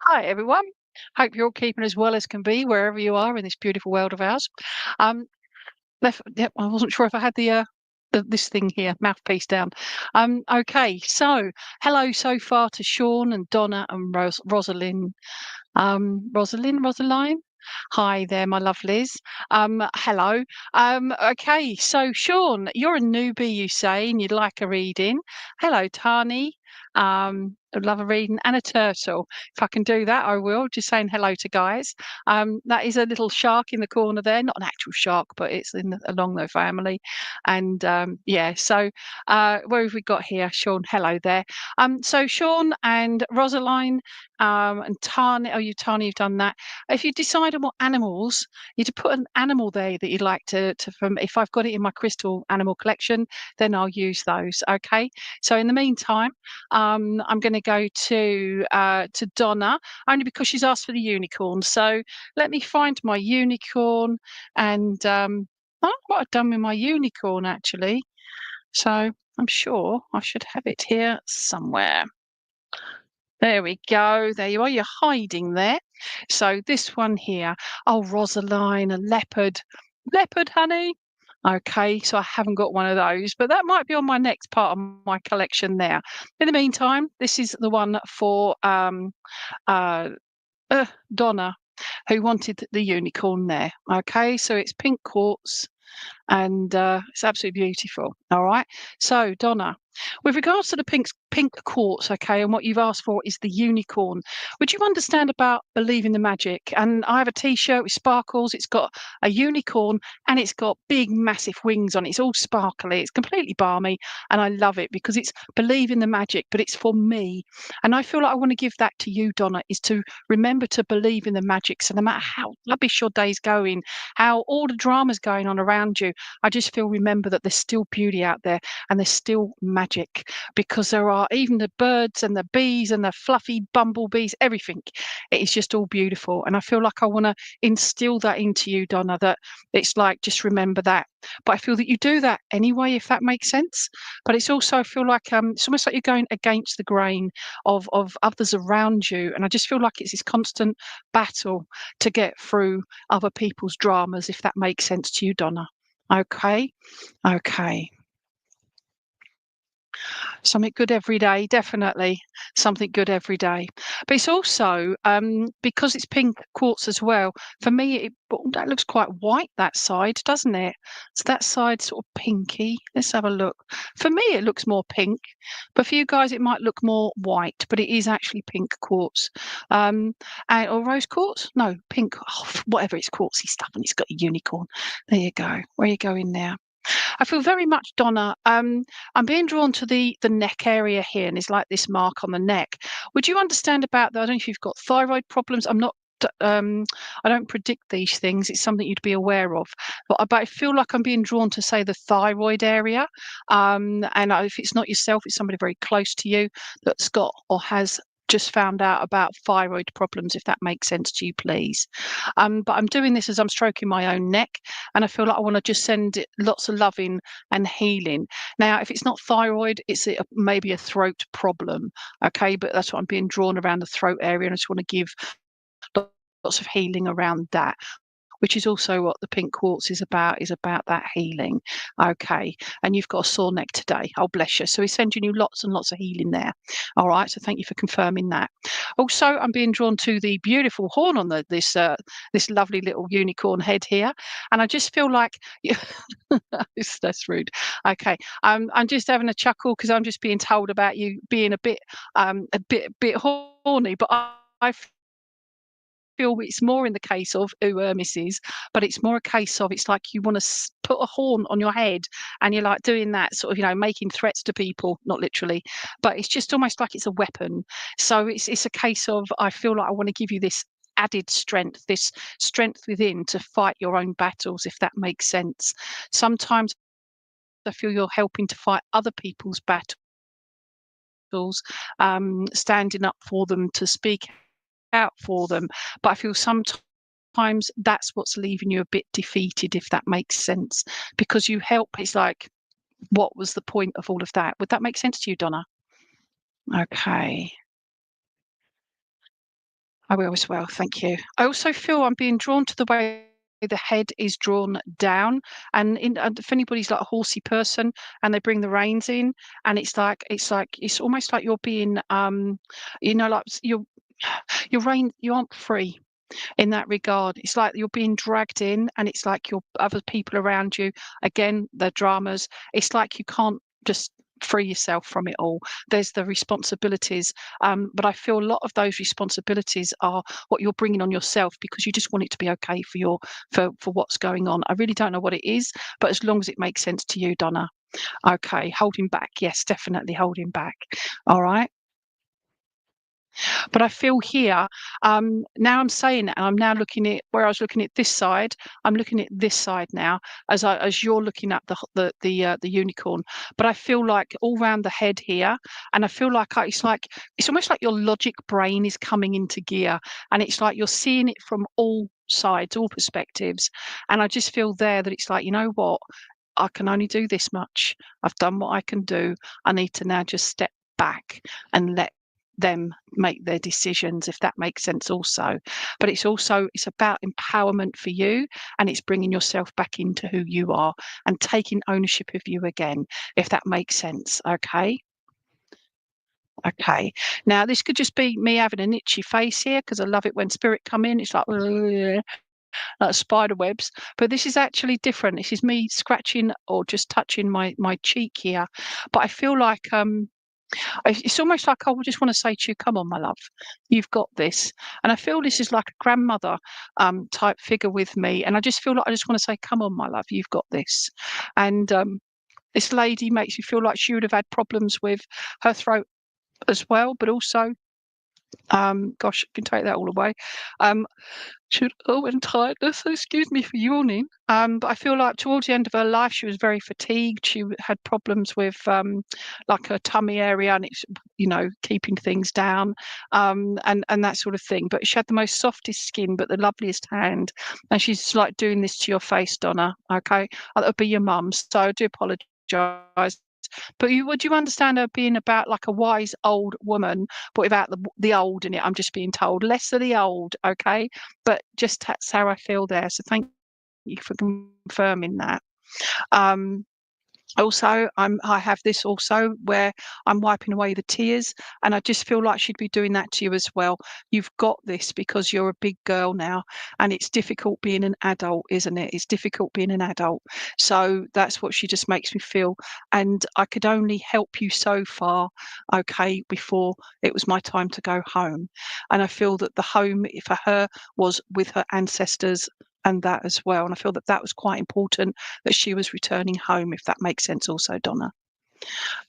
Hi, everyone. Hope you're all keeping as well as can be wherever you are in this beautiful world of ours. Um, yep, I wasn't sure if I had this thing here, mouthpiece down. Okay, so hello so far to Sean and Donna and Rosalind. Rosaline. Hi there, my lovelies. Hello. Okay, so Sean, you're a newbie, you say, and you'd like a reading. Hello, Tani. I'd love a reading and a turtle. If I can do that, I will. Just saying hello to guys. That is a little shark in the corner there, not an actual shark, but it's along the family. And yeah, so where have we got here? Sean, hello there. So Sean and Rosaline and Tani, Tani, you've done that. If you decide on what animals, you to put an animal there that you'd like to from. If I've got it in my crystal animal collection, then I'll use those. Okay. So in the meantime, I'm going to go to Donna only because she's asked for the unicorn. So let me find my unicorn and I don't know what I've done with my unicorn actually. So I'm sure I should have it here somewhere. There we go. There you are. You're hiding there. So this one here. Oh, Rosaline, a leopard. Leopard, honey. Okay, so I haven't got one of those, but that might be on my next part of my collection there. In the meantime, this is the one for uh, Donna, who wanted the unicorn there. Okay, so it's pink quartz and it's absolutely beautiful. All right. So Donna, with regards to the pink quartz, okay, and what you've asked for is the unicorn. Would you understand about believing the magic? And I have a T-shirt with sparkles. It's got a unicorn and it's got big, massive wings on it. It's all sparkly. It's completely balmy, and I love it because it's believe in the magic, but it's for me. And I feel like I want to give that to you, Donna, is to remember to believe in the magic. So no matter how rubbish your day's going, how all the drama's going on around you, I just feel remember that there's still beauty out there and there's still magic because there are even the birds and the bees and the fluffy bumblebees, everything. It is just all beautiful. And I feel like I want to instill that into you, Donna, that it's like, just remember that. But I feel that you do that anyway, if that makes sense. But it's also, I feel like it's almost like you're going against the grain of others around you. And I just feel like it's this constant battle to get through other people's dramas, if that makes sense to you, Donna. Okay. Okay. Something good every day, definitely. Something good every day. But it's also, because it's pink quartz as well, for me, that looks quite white, that side, doesn't it? So that side's sort of pinky. Let's have a look. For me, it looks more pink, but for you guys, it might look more white, but it is actually pink quartz. Or rose quartz? No, pink, whatever, it's quartzy stuff, and it's got a unicorn. There you go. Where are you going now? I feel very much, Donna. I'm being drawn to the neck area here, and it's like this mark on the neck. Would you understand about that? I don't know if you've got thyroid problems. I'm not. I don't predict these things. It's something you'd be aware of. But I feel like I'm being drawn to say the thyroid area. And if it's not yourself, it's somebody very close to you that's got or has just found out about thyroid problems, if that makes sense to you, please. But I'm doing this as I'm stroking my own neck, and I feel like I want to just send it lots of loving and healing. Now, if it's not thyroid, it's maybe a throat problem, okay? But that's what I'm being drawn around the throat area, and I just want to give lots of healing around that, which is also what the pink quartz is about that healing. Okay. And you've got a sore neck today. Oh, bless you. So he's sending you lots and lots of healing there. All right. So thank you for confirming that. Also, I'm being drawn to the beautiful horn on this lovely little unicorn head here. And I just feel like that's rude. Okay. I'm just having a chuckle because I'm just being told about you being a bit horny, but I feel it's more in the case of Mrs. But it's more a case of it's like you want to put a horn on your head, and you're like doing that sort of, making threats to people, not literally, but it's just almost like it's a weapon. So it's a case of I feel like I want to give you this added strength, this strength within to fight your own battles, if that makes sense. Sometimes I feel you're helping to fight other people's battles, standing up for them, to speak out for them. But I feel sometimes that's what's leaving you a bit defeated, if that makes sense, because you help. It's like, what was the point of all of that? Would that make sense to you, Donna? Okay. I will as well, thank you. I also feel I'm being drawn to the way the head is drawn down, and if anybody's like a horsey person and they bring the reins in, and it's almost like you're being like you aren't free in that regard. It's like you're being dragged in, and it's like your other people around you, again, the dramas. It's like you can't just free yourself from it all. There's the responsibilities, but I feel a lot of those responsibilities are what you're bringing on yourself because you just want it to be okay for what's going on. I really don't know what it is, but as long as it makes sense to you, Donna. Okay, holding back. Yes, definitely holding back. All right. But I feel here, now I'm saying that, and I'm now looking at where I was looking at this side. I'm looking at this side now, as you're looking at the unicorn. But I feel like all round the head here, and I feel like it's almost like your logic brain is coming into gear, and it's like you're seeing it from all sides, all perspectives. And I just feel there that it's like, you know what? I can only do this much. I've done what I can do. I need to now just step back and let them make their decisions, if that makes sense also. But it's about empowerment for you, and it's bringing yourself back into who you are and taking ownership of you again, if that makes sense. Okay. Okay. Now this could just be me having an itchy face here because I love it when spirit come in. It's like spider webs, but this is actually different. This is me scratching or just touching my cheek here. But I feel like it's almost like I would just want to say to you, come on, my love, you've got this. And I feel this is like a grandmother type figure with me. And I just feel like I just want to say, come on, my love, you've got this. And this lady makes me feel like she would have had problems with her throat as well, but also, gosh, I can take that all away. And tiredness. So excuse me for yawning. But I feel like towards the end of her life, she was very fatigued. She had problems with like her tummy area, and it's keeping things down, and that sort of thing. But she had the most softest skin, but the loveliest hand. And she's like doing this to your face, Donna. Okay, that would be your mum. So I do apologise. But would you understand her being about like a wise old woman, but without the old in it? I'm just being told less of the old, okay? But just that's how I feel there. So thank you for confirming that. Um, Also, I have this also where I'm wiping away the tears, and I just feel like she'd be doing that to you as well. You've got this because you're a big girl now, and it's difficult being an adult, isn't it? It's difficult being an adult. So that's what she just makes me feel. And I could only help you so far, okay, before it was my time to go home. And I feel that the home for her was with her ancestors and that as well. And I feel that that was quite important, that she was returning home, if that makes sense also, Donna.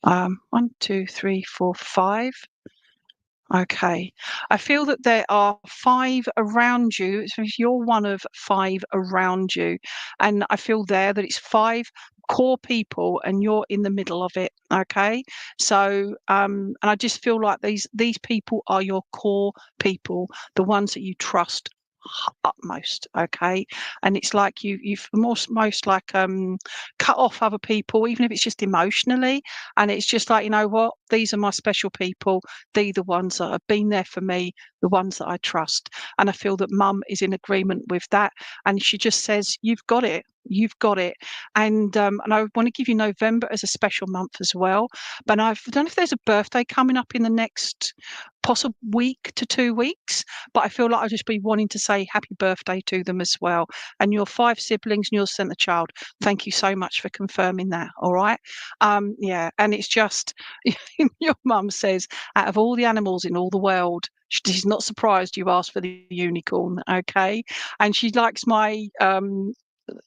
1, 2, 3, 4, 5. Okay. I feel that there are 5 around you. So if you're one of 5 around you, and I feel there that it's 5 core people and you're in the middle of it. Okay. So and I just feel like these people are your core people, the ones that you trust utmost. Okay. And it's like you've most like cut off other people, even if it's just emotionally, and it's just like, you know what, these are my special people. They're the ones that have been there for me, the ones that I trust. And I feel that mum is in agreement with that. And she just says, you've got it. You've got it. And I want to give you November as a special month as well. But I don't know if there's a birthday coming up in the next possible week to 2 weeks. But I feel like I'll just be wanting to say happy birthday to them as well. And your 5 siblings and your seventh child, thank you so much for confirming that. All right. Yeah. And it's just, your mum says, out of all the animals in all the world, she's not surprised you asked for the unicorn. Okay. And she likes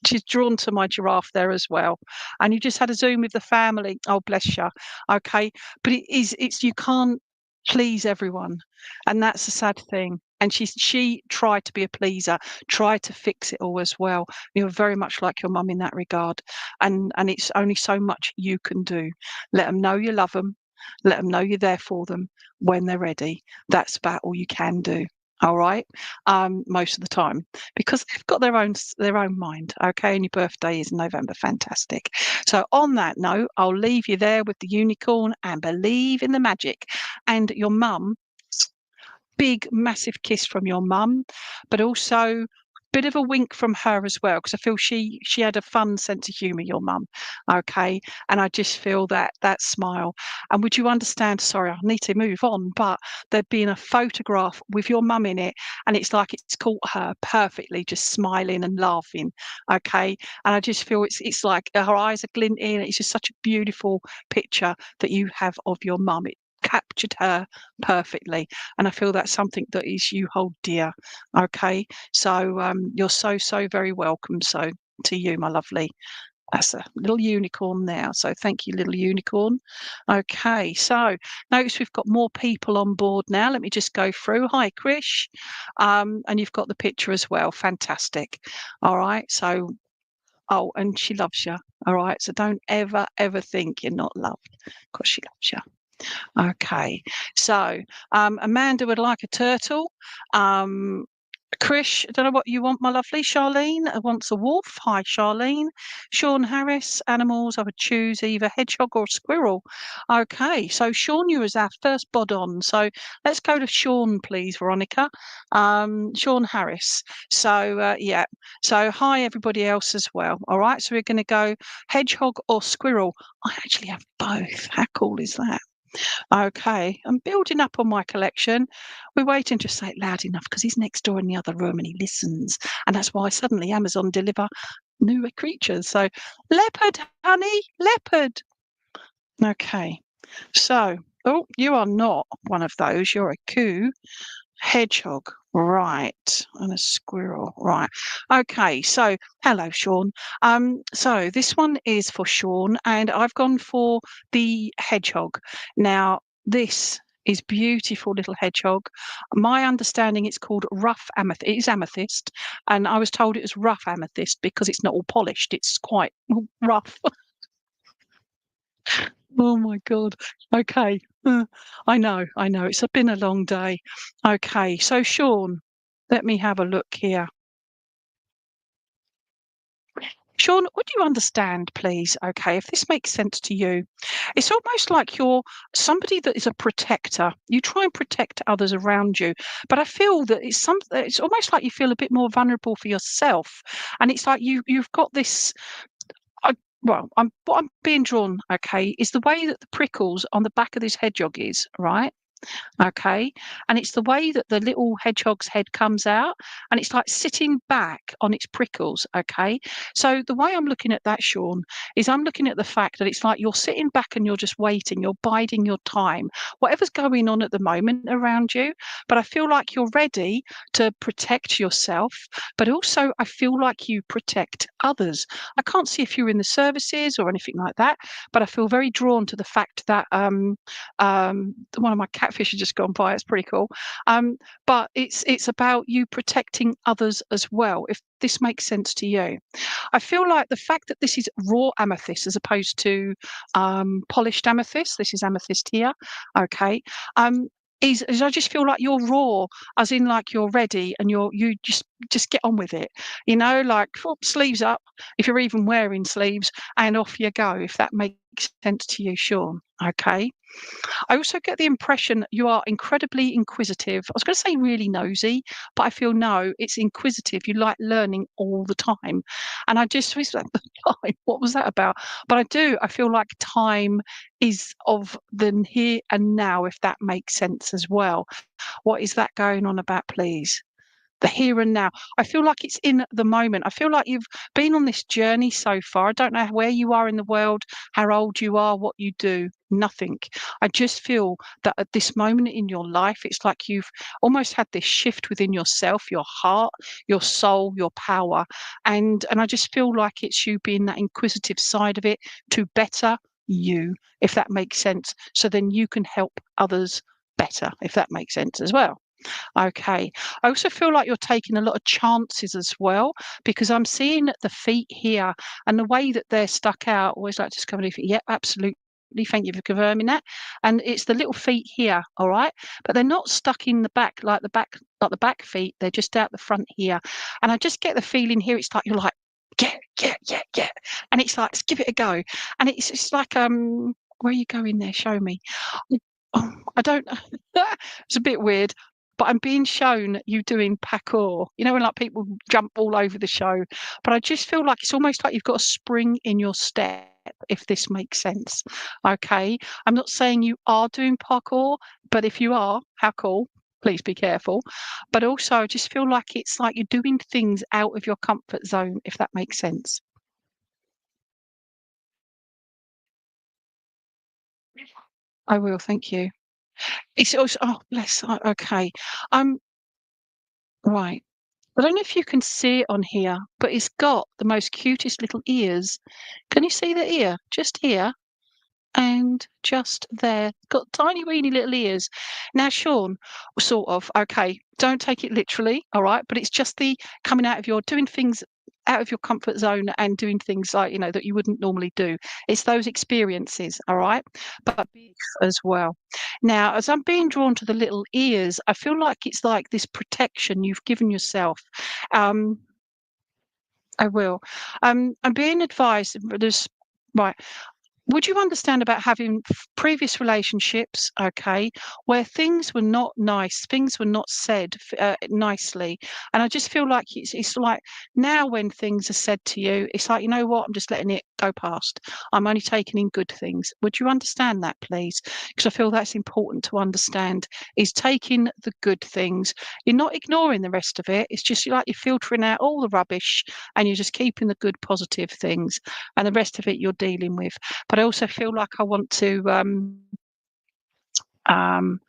she's drawn to my giraffe there as well. And you just had a Zoom with the family. Oh, bless you. Okay. But it's, you can't please everyone. And that's a sad thing. And she tried to be a pleaser, tried to fix it all as well. You're very much like your mum in that regard. And it's only so much you can do. Let them know you love them. Let them know you're there for them when they're ready. That's about all you can do. All right. Most of the time, because they've got their own mind. Okay. And your birthday is November. Fantastic. So on that note, I'll leave you there with the unicorn and believe in the magic. And your mum, big, massive kiss from your mum, but also bit of a wink from her as well, because I feel she had a fun sense of humour, your mum. Okay. And I just feel that smile. And would you understand, sorry, I need to move on, but there'd been a photograph with your mum in it, and it's like it's caught her perfectly, just smiling and laughing. Okay. And I just feel it's like her eyes are glinting. It's just such a beautiful picture that you have of your mum. It captured her perfectly. And I feel that's something that is you hold dear. Okay. So you're so very welcome. So to you, my lovely. That's a little unicorn now. So thank you, little unicorn. Okay, so notice we've got more people on board now. Let me just go through. Hi, Krish. And you've got the picture as well. Fantastic. All right. So, oh, and she loves you. All right. So don't ever think you're not loved, because she loves you. Okay. So Amanda would like a turtle. Krish, I don't know what you want, my lovely. Charlene wants a wolf. Hi, Charlene. Sean Harris, animals. I would choose either hedgehog or squirrel. Okay, so Sean, you was our first bod on. So let's go to Sean, please, Veronica. Sean Harris. So, yeah. So hi, everybody else as well. All right, so we're going to go hedgehog or squirrel. I actually have both. How cool is that? Okay, I'm building up on my collection. We're waiting to say it loud enough because he's next door in the other room and he listens. And that's why suddenly Amazon deliver new creatures. So, leopard, honey, leopard. Okay, so, oh, you are not one of those. You're a coo. Hedgehog, right, and a squirrel, right. Okay, so hello, Sean. So this one is for Sean, and I've gone for the hedgehog. Now, this is beautiful little hedgehog. My understanding it's called rough amethyst. It is amethyst, and I was told it was rough amethyst because it's not all polished. It's quite rough. Oh my God. Okay. I know. It's been a long day. Okay. So, Sean, let me have a look here. Sean, would you understand, please? Okay, if this makes sense to you, it's almost like you're somebody that is a protector. You try and protect others around you, but I feel that it's almost like you feel a bit more vulnerable for yourself, and it's like you've got this well, what I'm being drawn, okay, is the way that the prickles on the back of this hedgehog is, right? Okay. And it's the way that the little hedgehog's head comes out and it's like sitting back on its prickles. Okay. So the way I'm looking at that, Sean, is I'm looking at the fact that it's like you're sitting back and you're just waiting, you're biding your time, whatever's going on at the moment around you. But I feel like you're ready to protect yourself, but also I feel like you protect others. I can't see if you're in the services or anything like that, but I feel very drawn to the fact that one of my catfish has just gone by. It's pretty cool. But it's about you protecting others as well, if this makes sense to you. I feel like the fact that this is raw amethyst as opposed to polished amethyst, this is amethyst here, okay, is I just feel like you're raw, as in like you're ready and you just get on with it, you know, like sleeves up, if you're even wearing sleeves, and off you go, if that makes sense to you, Sean. Okay. I also get the impression you are incredibly inquisitive. I was going to say really nosy, but I feel no, it's inquisitive. You like learning all the time. And I just was like, what was that about? But I do, I feel like time is of the here and now, if that makes sense as well. What is that going on about, please? The here and now. I feel like it's in the moment. I feel like you've been on this journey so far. I don't know where you are in the world, how old you are, what you do, nothing. I just feel that at this moment in your life, it's like you've almost had this shift within yourself, your heart, your soul, your power. And I just feel like it's you being that inquisitive side of it to better you, if that makes sense. So then you can help others better, if that makes sense as well. Okay. I also feel like you're taking a lot of chances as well, because I'm seeing the feet here and the way that they're stuck out. Always like to discover new feet. Yep, absolutely. Thank you for confirming that. And it's the little feet here, all right? But they're not stuck in the back like the back feet. They're just out the front here. And I just get the feeling here, it's like you're like, yeah. And it's like, let's give it a go. And it's like where are you going there? Show me. Oh, I don't it's a bit weird. but I'm being shown you doing parkour. You know, when like people jump all over the show, but I just feel like it's almost like you've got a spring in your step, if this makes sense. Okay. I'm not saying you are doing parkour, but if you are, how cool. Please be careful. But also, I just feel like it's like you're doing things out of your comfort zone, if that makes sense. I will, thank you. It's also, oh, bless. Okay. Um, right. I don't know if you can see it on here, but it's got the most cutest little ears. Can you see the ear? Just here and just there. Got tiny weeny little ears. Now, Sean, sort of, okay, don't take it literally, all right? But it's just the coming out of your doing things out of your comfort zone and doing things like, you know, that you wouldn't normally do. It's those experiences, all right? But big as well. Now, as I'm being drawn to the little ears, I feel like it's like this protection you've given yourself. Um, I will. I'm being advised, there's right. Would you understand about having previous relationships, okay, where things were not nice, things were not said nicely, and I just feel like it's like now when things are said to you, it's like, you know what, I'm just letting it go past. I'm only taking in good things. Would you understand that, please? Because I feel that's important to understand. Is taking the good things. You're not ignoring the rest of it. It's just like you're filtering out all the rubbish, and you're just keeping the good, positive things, and the rest of it you're dealing with. But I also feel like I want to um,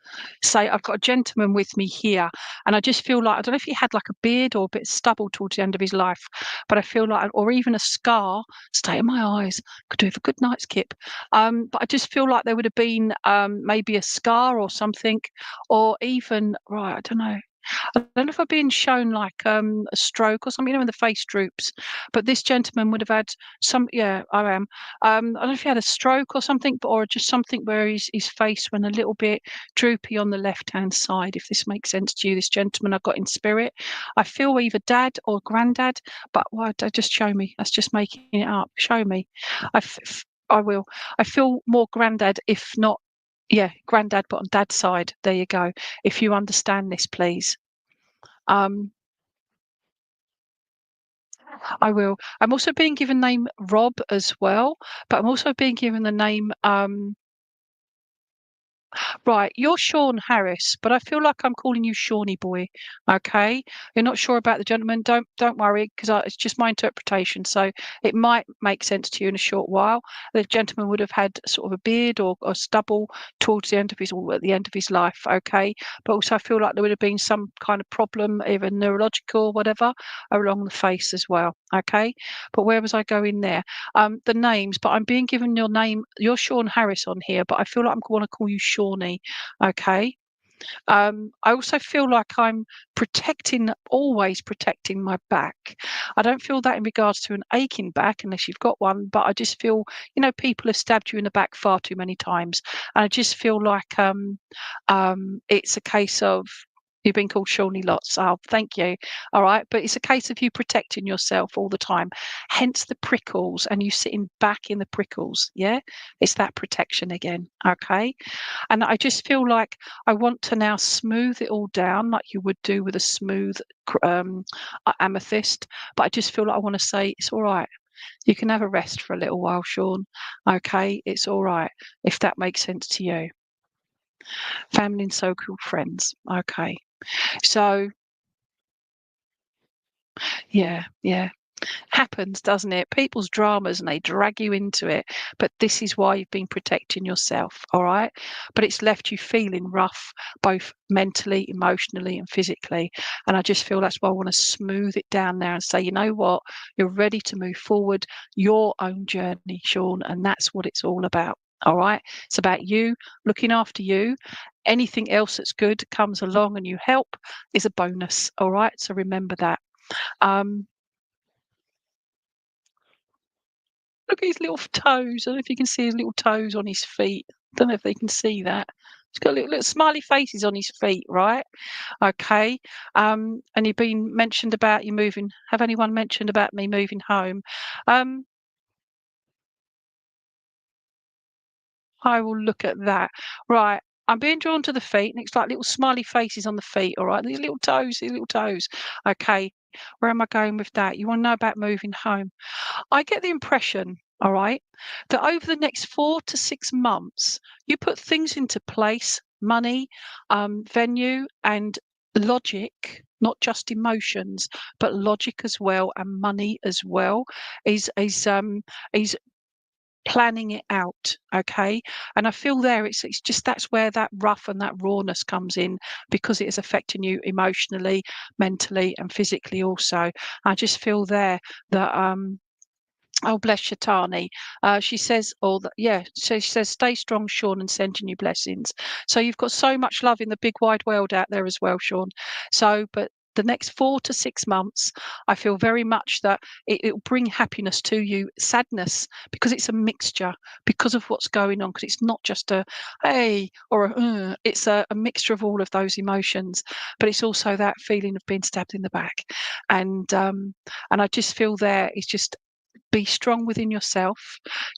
say I've got a gentleman with me here, and I just feel like I don't know if he had like a beard or a bit of stubble towards the end of his life, but I feel like, or even a scar. Stay in my eyes. Could do with a good night's kip. But I just feel like there would have been maybe a scar or something, or even right. I don't know. I don't know if I've been shown like a stroke or something, you know, when the face droops. But this gentleman would have had some. Yeah, I am. I don't know if he had a stroke or something, but or just something where his face went a little bit droopy on the left hand side. If this makes sense to you, this gentleman I got in spirit. I feel either dad or granddad, but why? Just show me. That's just making it up. Show me. I will. I feel more granddad, if not. Yeah, granddad, but on dad's side. There you go. If you understand this, please. Um, I will. I'm also being given name Rob as well, but I'm also being given the name right, you're Sean Harris, but I feel like I'm calling you Shawnee boy. Okay, you're not sure about the gentleman. Don't worry, because it's just my interpretation. So it might make sense to you in a short while. The gentleman would have had sort of a beard or stubble towards the end of his or at the end of his life. Okay, but also I feel like there would have been some kind of problem, either neurological or whatever, along the face as well. Okay, but where was I going there? The names, but I'm being given your name. You're Sean Harris on here, but I feel like I'm going to call you Shawnee. Okay. I also feel like I'm always protecting my back. I don't feel that in regards to an aching back, unless you've got one, but I just feel, you know, people have stabbed you in the back far too many times. And I just feel like it's a case of you've been called Shawnee lots. Oh, thank you. All right. But it's a case of you protecting yourself all the time. Hence the prickles and you sitting back in the prickles. Yeah. It's that protection again. Okay. And I just feel like I want to now smooth it all down like you would do with a smooth amethyst. But I just feel like I want to say, it's all right. You can have a rest for a little while, Sean. Okay. It's all right. If that makes sense to you. Family and so-called friends. Okay. So, yeah, yeah. Happens, doesn't it? People's dramas and they drag you into it. But this is why you've been protecting yourself, all right? But it's left you feeling rough, both mentally, emotionally, and physically. And I just feel that's why I want to smooth it down now and say, you know what? You're ready to move forward your own journey, Sean. And that's what it's all about. All right. It's about you looking after you. Anything else that's good comes along and you help is a bonus. All right. So remember that. Um, Look at his little toes. I don't know if you can see his little toes on his feet. Don't know if they can see that. He's got little smiley faces on his feet, right? Okay. And you've been mentioned about you moving. Have anyone mentioned about me moving home? Um, I will look at that. Right. I'm being drawn to the feet, and it's like little smiley faces on the feet, all right? These little toes, these little toes. Okay, where am I going with that? You want to know about moving home? I get the impression, all right, that over the next 4 to 6 months, you put things into place, money, venue, and logic, not just emotions, but logic as well, and money as well, is planning it out, okay? And I feel there it's just that's where that rough and that rawness comes in, because it is affecting you emotionally, mentally, and physically also. I just feel there that oh, bless Shatani. She says, all that, yeah. So she says, stay strong, Sean, and sending you blessings. So you've got so much love in the big wide world out there as well, Sean. So, but the next 4 to 6 months, I feel very much that it'll bring happiness to you, sadness, because it's a mixture because of what's going on. Because it's not just a hey or a it's a mixture of all of those emotions, but it's also that feeling of being stabbed in the back, and I just feel there it's just be strong within yourself.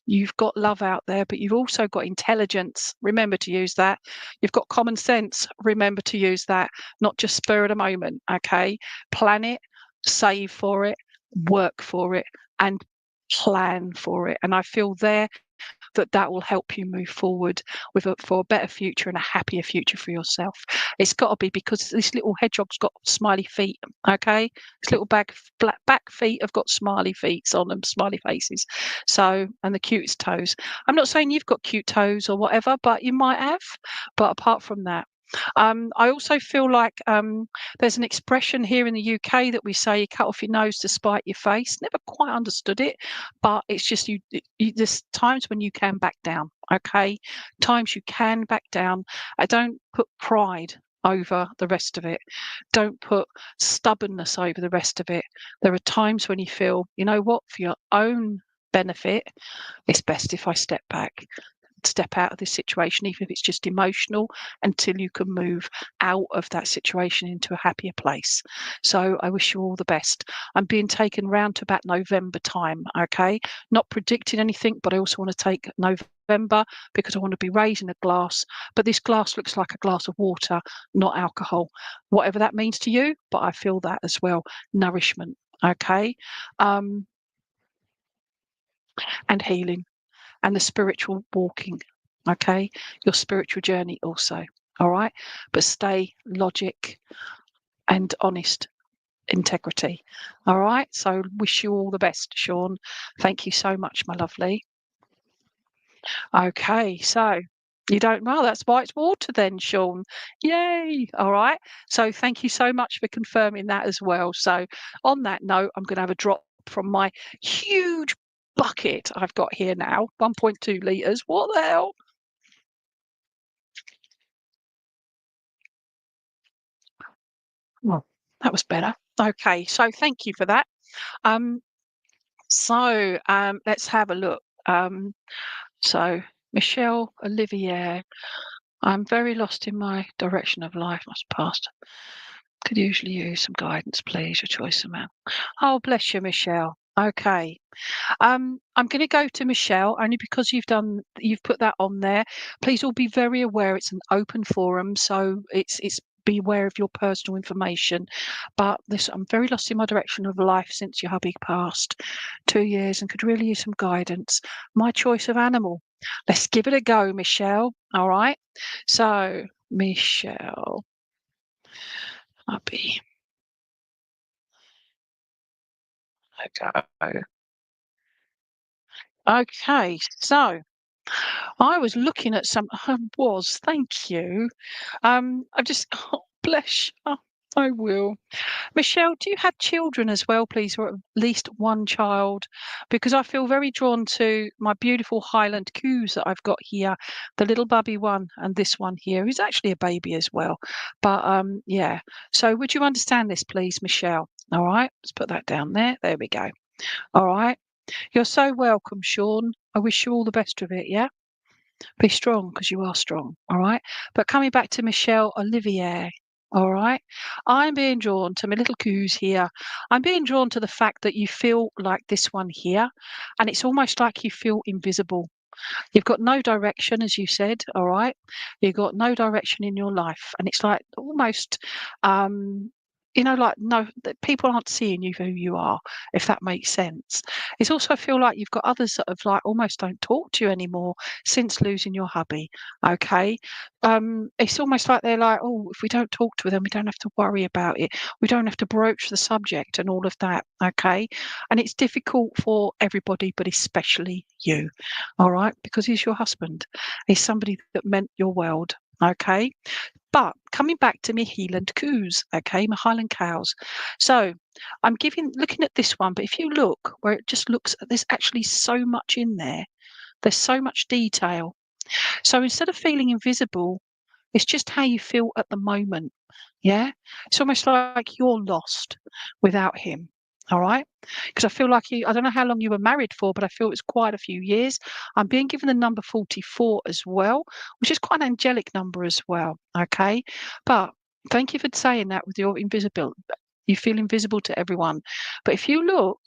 You've got love out there, but you've also got intelligence. Remember to use that. You've got common sense. Remember to use that, not just spur of the moment. Okay. Plan it, save for it, work for it, and plan for it. And I feel there that will help you move forward for a better future and a happier future for yourself. It's got to be because this little hedgehog's got smiley feet. Okay, this little back feet have got smiley feet on them, smiley faces. So, and the cutest toes. I'm not saying you've got cute toes or whatever, but you might have. But apart from that, I also feel like there's an expression here in the UK that we say, you cut off your nose to spite your face. Never quite understood it, but it's just there's times when you can back down, okay? Times you can back down. I don't put pride over the rest of it. Don't put stubbornness over the rest of it. There are times when you feel, you know what, for your own benefit, it's best if I step back, step out of this situation, even if it's just emotional, until you can move out of that situation into a happier place. So I wish you all the best. I'm being taken round to about November time, okay? Not predicting anything, but I also want to take November because I want to be raising a glass. But this glass looks like a glass of water, not alcohol. Whatever that means to you, but I feel that as well. Nourishment, okay? And healing. And the spiritual walking, okay? Your spiritual journey also, all right? But stay logic and honest, integrity, all right? So wish you all the best, Sean. Thank you so much, my lovely. Okay, so you don't well, that's why it's water then, Sean. Yay. All right. So thank you so much for confirming that as well. So on that note, I'm going to have a drop from my huge bucket I've got here now, 1.2 litres. What the hell? Well, that was better. Okay, so thank you for that. Um, let's have a look. So Michelle Olivier, I'm very lost in my direction of life, must pass. Could usually use some guidance, please. Your choice, man. Oh, bless you, Michelle. Okay. I'm going to go to Michelle only because you've put that on there. Please all be very aware it's an open forum, so it's be aware of your personal information. But this, I'm very lost in my direction of life since your hubby passed 2 years and could really use some guidance. My choice of animal. Let's give it a go, Michelle. All right. So, Michelle, hubby. Okay. Okay, so I was looking at some. I was, thank you. I've just, oh, bless. Oh, I will. Michelle, do you have children as well, please, or at least one child? Because I feel very drawn to my beautiful Highland coos that I've got here, the little bubby one and this one here, who's actually a baby as well. But yeah. So would you understand this, please, Michelle? All right, let's put that down there. There we go. All right. You're so welcome, Sean. I wish you all the best of it, yeah? Be strong because you are strong, all right? But coming back to Michelle Olivier, all right? I'm being drawn to my little coos here. I'm being drawn to the fact that you feel like this one here, and it's almost like you feel invisible. You've got no direction, as you said, all right? You've got no direction in your life. And it's like almost, um, like no, that people aren't seeing you for who you are, if that makes sense. It's also I feel like you've got others that have like almost don't talk to you anymore since losing your hubby. Okay. It's almost like they're like, oh, if we don't talk to them, we don't have to worry about it. We don't have to broach the subject and all of that. Okay. And it's difficult for everybody, but especially you. All right, because he's your husband. He's somebody that meant your world. Okay. But coming back to my Highland coos, okay, my Highland cows. So I'm looking at this one, but if you look where it just looks, there's actually so much in there. There's so much detail. So instead of feeling invisible, it's just how you feel at the moment. Yeah. It's almost like you're lost without him. All right. Because I feel like I don't know how long you were married for, but I feel it's quite a few years. I'm being given the number 44 as well, which is quite an angelic number as well. Okay. But thank you for saying that with your invisible. You feel invisible to everyone. But if you look,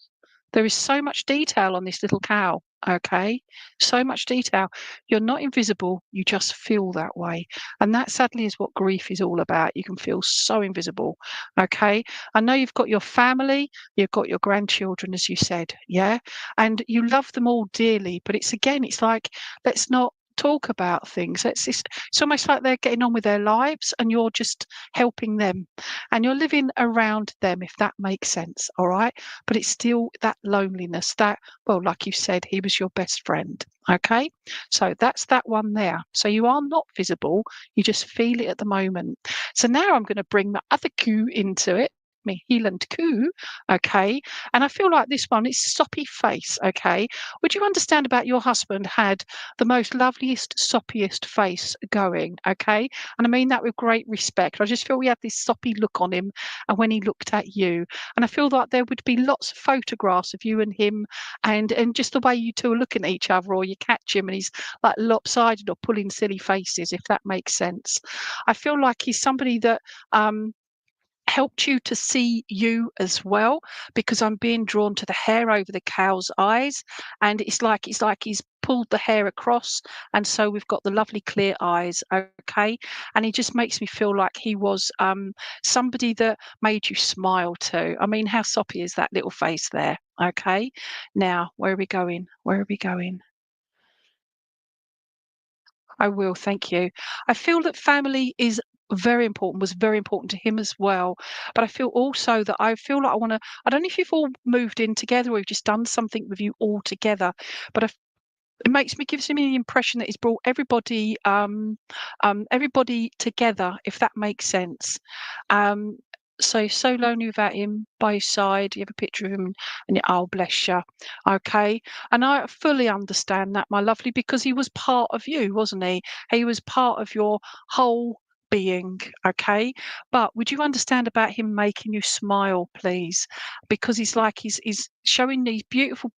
there is so much detail on this little cow, okay? So much detail. You're not invisible, you just feel that way. And that sadly is what grief is all about. You can feel so invisible, okay? I know you've got your family, you've got your grandchildren, as you said, yeah? And you love them all dearly, but it's like, let's not talk about things. It's almost like they're getting on with their lives and you're just helping them and you're living around them, if that makes sense, all right? But it's still that loneliness that, well, like you said, he was your best friend. Okay. So that's that one there. So you are not visible. You just feel it at the moment. So now I'm going to bring my other coo into it. My Heeland coo, okay, and I feel like this one is soppy face, okay. Would you understand about your husband had the most loveliest, soppiest face going, okay, and I mean that with great respect. I just feel we had this soppy look on him, and when he looked at you, and I feel like there would be lots of photographs of you and him and just the way you two are looking at each other, or you catch him and he's like lopsided or pulling silly faces, if that makes sense. I feel like he's somebody that helped you to see you as well, because I'm being drawn to the hair over the cow's eyes, and it's like he's pulled the hair across, and so we've got the lovely clear eyes, okay. And he just makes me feel like he was somebody that made you smile too. I mean, how soppy is that little face there? Okay. Now, where are we going? Where are we going? I will, thank you. I feel that family is very important, was very important to him as well. But I feel also that I feel like I don't know if you've all moved in together or you've just done something with you all together, but gives me the impression that he's brought everybody together, if that makes sense. Um, so lonely without him by his side. You have a picture of him, and oh, bless you. Okay, and I fully understand that, my lovely, because he was part of you, wasn't he? He was part of your whole being. Okay, but would you understand about him making you smile, please? Because he's showing these beautiful,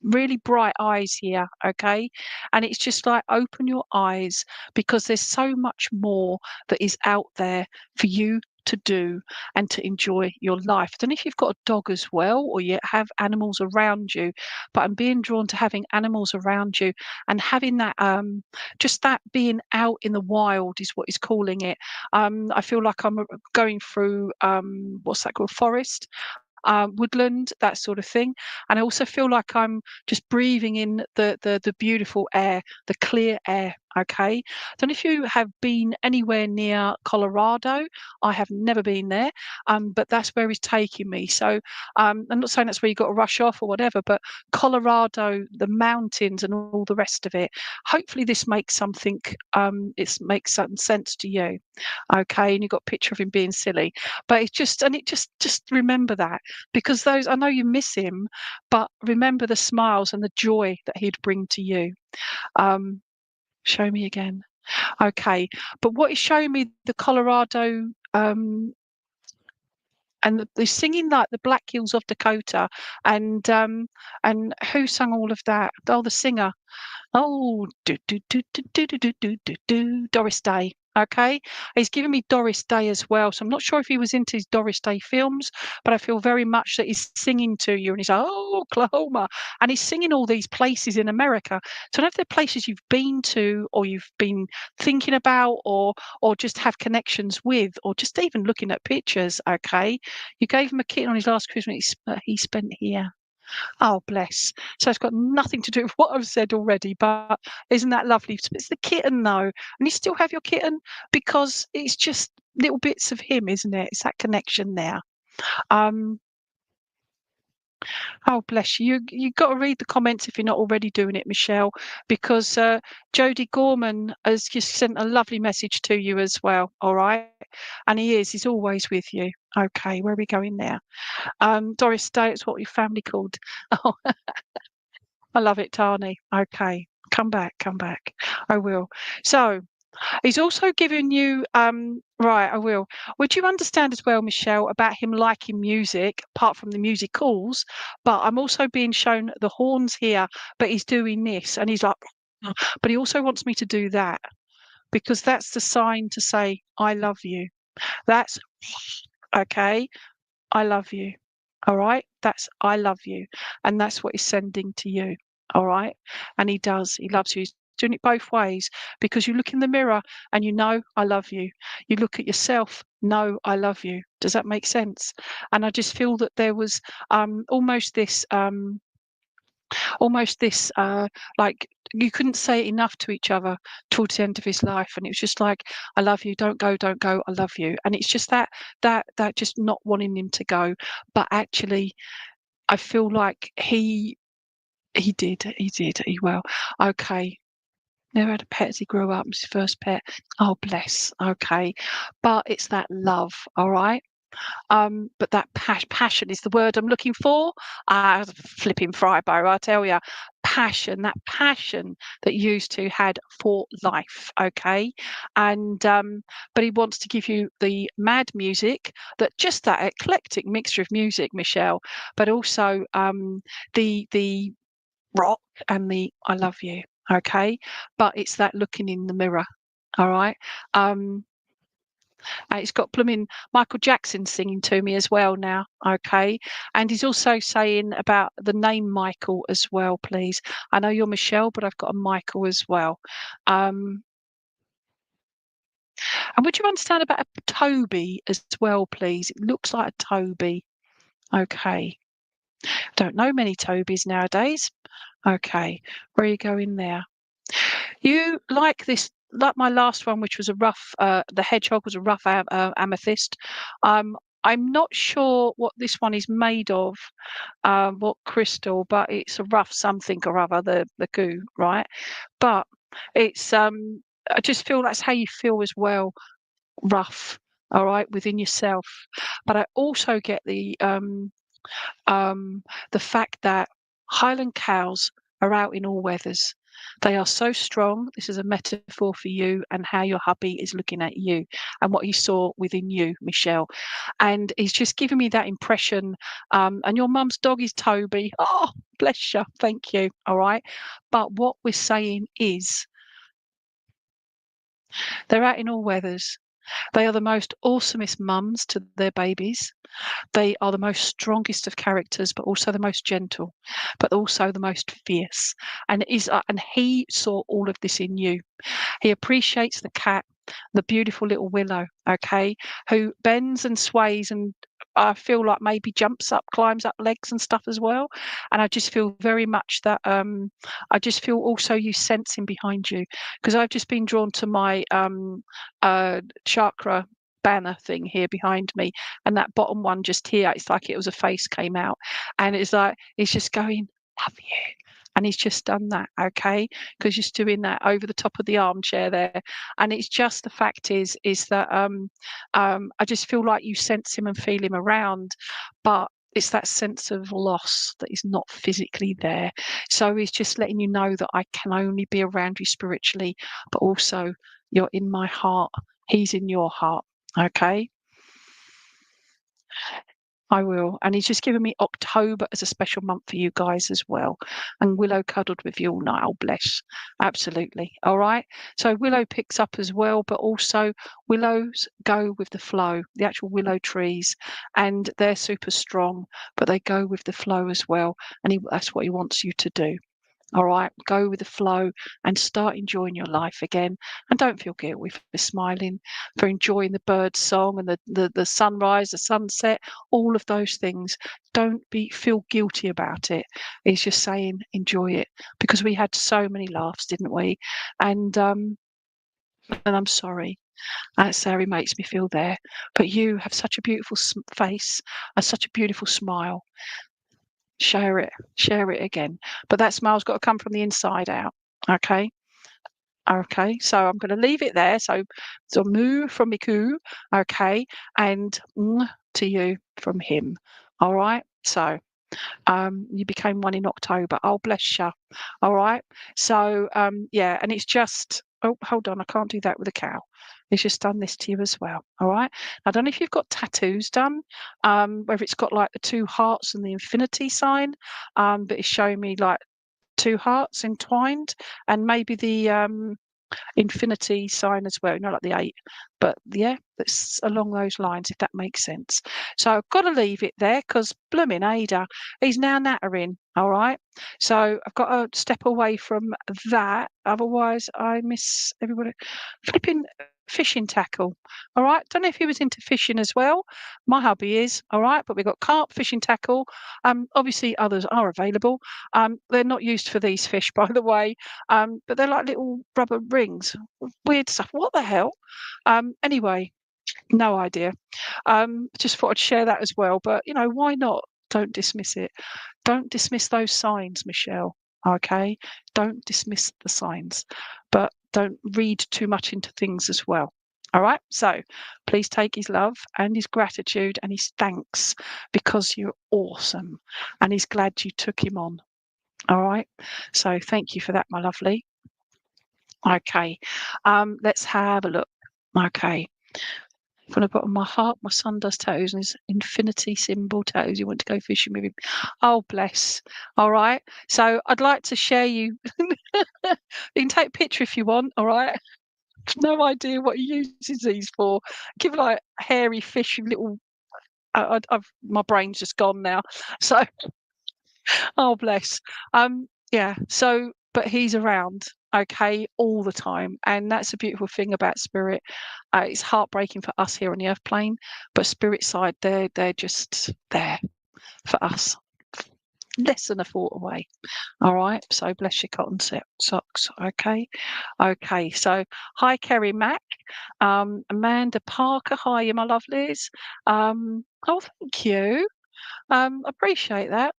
really bright eyes here, okay? And it's just like, open your eyes, because there's so much more that is out there for you to do and to enjoy your life. I don't know if you've got a dog as well, or you have animals around you, but I'm being drawn to having animals around you and having that just that being out in the wild is what he's calling it. I feel like I'm going through what's that called, forest, woodland, that sort of thing. And I also feel like I'm just breathing in the beautiful air, the clear air. Okay. I don't know if you have been anywhere near Colorado. I have never been there, but that's where he's taking me. So I'm not saying that's where you got to rush off or whatever, but Colorado, the mountains and all the rest of it. Hopefully this makes something, it makes some sense to you. Okay. And you've got a picture of him being silly, but just remember that, because those, I know you miss him, but remember the smiles and the joy that he'd bring to you. Um, show me again. Okay, but what is showing me the Colorado, and the singing like the Black Hills of Dakota, and who sung all of that? Oh, the singer. Oh, do do do do do do do do do, Doris Day. Okay, he's given me Doris Day as well, so I'm not sure if he was into his Doris Day films, but I feel very much that he's singing to you, and he's like, "Oh, Oklahoma," and he's singing all these places in America. So I don't know if they're places you've been to, or you've been thinking about, or just have connections with, or just even looking at pictures. Okay, you gave him a kitten on his last Christmas he spent here. Oh, bless. So it's got nothing to do with what I've said already, but isn't that lovely? It's the kitten, though, and you still have your kitten because it's just little bits of him, isn't it? It's that connection there. Um, oh, bless you. You got to read the comments if you're not already doing it, Michelle, because Jodie Gorman has just sent a lovely message to you as well. All right, and he's always with you. Okay, where are we going now? Doris Day, it's what your family called. Oh, I love it, Tani. Okay, come back, come back. I will. So he's also given you right, I will. Would you understand as well, Michelle, about him liking music, apart from the music calls, but I'm also being shown the horns here, but he's doing this and he's like, but he also wants me to do that because that's the sign to say, I love you. That's okay. I love you. All right. That's I love you. And that's what he's sending to you. All right. And he does. He loves you. He's doing it both ways because you look in the mirror and you know, I love you. You look at yourself, no, I love you. Does that make sense? And I just feel that there was almost this like you couldn't say it enough to each other towards the end of his life, and it was just like, I love you, don't go, I love you. And it's just that just not wanting him to go, but actually I feel like he will. Okay, never had a pet as he grew up. It was his first pet. Oh, bless. Okay, but it's that love. All right. But that passion is the word I'm looking for. Flipping Frybo, I tell you, passion. That passion that you used to had for life. Okay, and but he wants to give you the mad music, that eclectic mixture of music, Michelle, but also the rock and the I love you. Okay, but it's that looking in the mirror. All right. It's got blooming Michael Jackson singing to me as well now. Okay. And he's also saying about the name Michael as well, please. I know you're Michelle, but I've got a Michael as well. And would you understand about a Toby as well, please? It looks like a Toby. Okay. Don't know many Tobys nowadays. Okay. Where are you going there? You like this, like my last one, which was a rough, the hedgehog was a rough amethyst. I'm not sure what this one is made of, what crystal, but it's a rough something or other, the goo, right? But it's, I just feel that's how you feel as well, rough, all right, within yourself. But I also get the fact that Highland cows are out in all weathers. They are so strong. This is a metaphor for you and how your hubby is looking at you and what he saw within you, Michelle. And he's just giving me that impression. And your mum's dog is Toby. Oh, bless you. Thank you. All right. But what we're saying is they're out in all weathers. They are the most awesomest mums to their babies. They are the most strongest of characters, but also the most gentle, but also the most fierce. And he saw all of this in you. He appreciates the cat, the beautiful little Willow, okay, who bends and sways and I feel like maybe jumps up, climbs up legs and stuff as well. And I just feel very much that I just feel also you sensing behind you because I've just been drawn to my chakra banner thing here behind me, and that bottom one just here, it's like it was a face came out, and it's like it's just going, love you. And he's just done that, okay? Because he's doing that over the top of the armchair there. And it's just the fact is that I just feel like you sense him and feel him around, but it's that sense of loss that is not physically there. So he's just letting you know that I can only be around you spiritually, but also you're in my heart. He's in your heart. Okay. I will. And he's just given me October as a special month for you guys as well. And Willow cuddled with you all night. Oh, bless. Absolutely. All right. So Willow picks up as well, but also willows go with the flow, the actual willow trees, and they're super strong, but they go with the flow as well. And that's what he wants you to do. All right, go with the flow and start enjoying your life again. And don't feel guilty for smiling, for enjoying the bird song and the sunrise, the sunset, all of those things. Don't feel guilty about it. It's just saying enjoy it, because we had so many laughs, didn't we? And I'm sorry. That's how he makes me feel there. But you have such a beautiful face and such a beautiful smile. Share it again. But that smile's got to come from the inside out. Okay. Okay. So I'm going to leave it there. So moo from Miku. Okay. And to you from him. All right. So you became one in October. Oh, bless you. All right. So yeah, and it's just, oh, hold on, I can't do that with a cow. It's just done this to you as well. All right. I don't know if you've got tattoos done, whether it's got like the two hearts and the infinity sign, but it's showing me like two hearts entwined, and maybe the infinity sign as well, like the 8. But yeah, it's along those lines, if that makes sense. So I've got to leave it there, because blooming Ada, he's now nattering. All right. So I've got to step away from that. Otherwise, I miss everybody. Flipping fishing tackle. All right. Don't know if he was into fishing as well. My hubby is. All right. But we've got carp fishing tackle. Obviously others are available. They're not used for these fish, by the way. But they're like little rubber rings, weird stuff. What the hell? Anyway, no idea. Just thought I'd share that as well. But why not? Don't dismiss it. Don't dismiss those signs, Michelle. Okay, don't dismiss the signs, but don't read too much into things as well. All right. So please take his love and his gratitude and his thanks, because you're awesome, and he's glad you took him on. All right. So thank you for that, my lovely. Okay. Let's have a look. Okay. From the bottom of my heart, my son does tattoos, and his infinity symbol tattoos. You want to go fishing with him? Oh, bless. All right. So I'd like to share you. You can take a picture if you want. All right. No idea what he uses these for. Give like hairy fish, little. My brain's just gone now. So oh, bless. Yeah. So, but he's around, okay, all the time, and that's a beautiful thing about spirit. It's heartbreaking for us here on the earth plane, but spirit side, they're just there for us, less than a thought away. All right. So bless your cotton socks. Okay. Okay. So hi, Kerry Mack, Amanda Parker. Hi, my lovelies. Oh, thank you. Appreciate that.